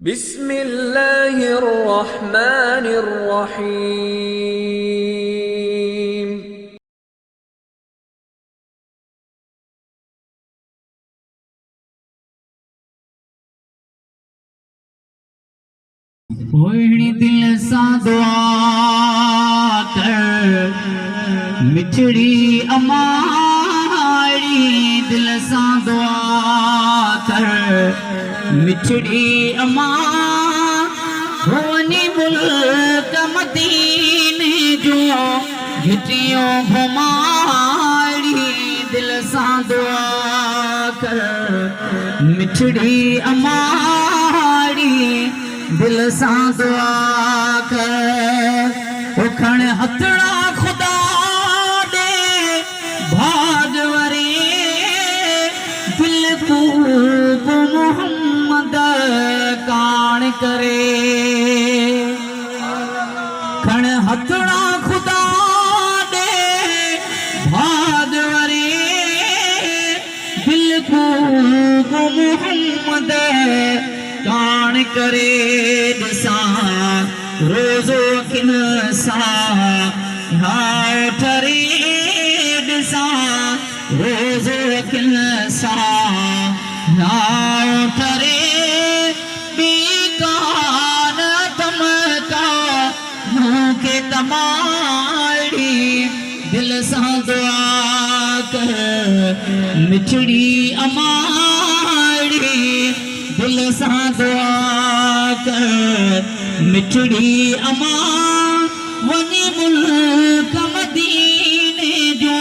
बिस्मिल्लाहिर्रहमानिर्रहीम। ओढ़ी दिल सा दुआ कर मिठड़ी अमारी दिल सा दुआ कर मिठड़ी अमा होनी मुल्क मदीने जो घिटियों घुमारी दिल सा दुआ कर मिठड़ी अमारी दिल सा दुआ कर उखण हथड़ा खुदा दे भागवरे दिल को मोहम्मद कान करे खण हथड़ा खुदा दे भागवरे दिल को मोहम्मद कान करे दिसा रोजो किन सा हाय ठरे दिसा रोजो किन सा हाय ठरे बीकान तम का मुँह के तमाड़ी दिल सा दुआ कर मिठड़ी अमाड़ी दिल सा दुआ कर मिठड़ी अमा वनी मुल्क मदीने जो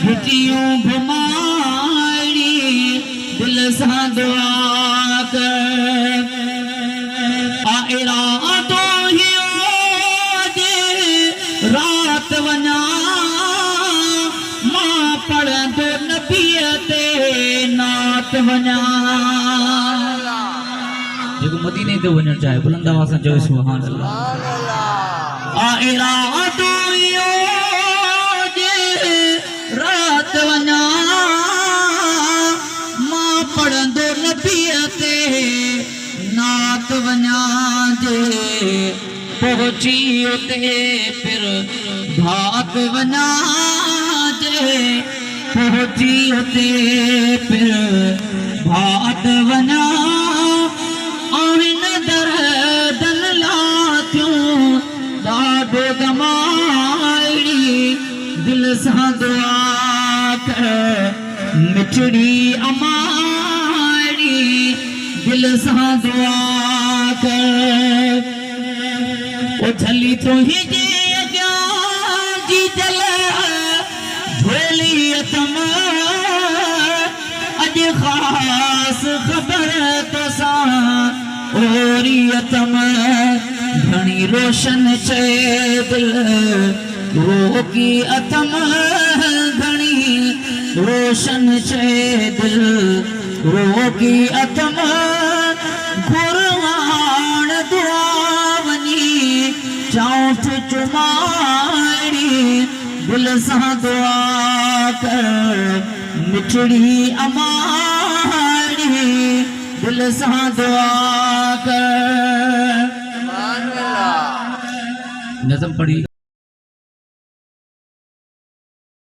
घिटियों घुमारी दिल सा दुआ कर आएरा तो ही जे रात वना मां पढ़ दो नबीते नात वना मदीने ते वञण चाहे बुलंद आवाज़ सां चओ सुभान अल्लाह आएरा तो जे रात वञा मां पढ़ंदो नबीअ ते नात वञा जे पहुची उते फिर भात वञा जे पहुची उते फिर भात वञा दिल सा दुआ कर मिठड़ी अमारी दिल सा दुआ कर ओ झली तो ही जे अॻियां जी जल झोली तम अॼु ख़ासि ख़बर तो सा ओरियतम घणी रोशन चए दिल वो की अतम घणी रोशन चए दिल वो की अतम गुरवान दुआ वनी चौथ चुमारी दिल सा दुआ कर मिठड़ी अमारी दिल सा दुआ कर नज़म पढ़ी।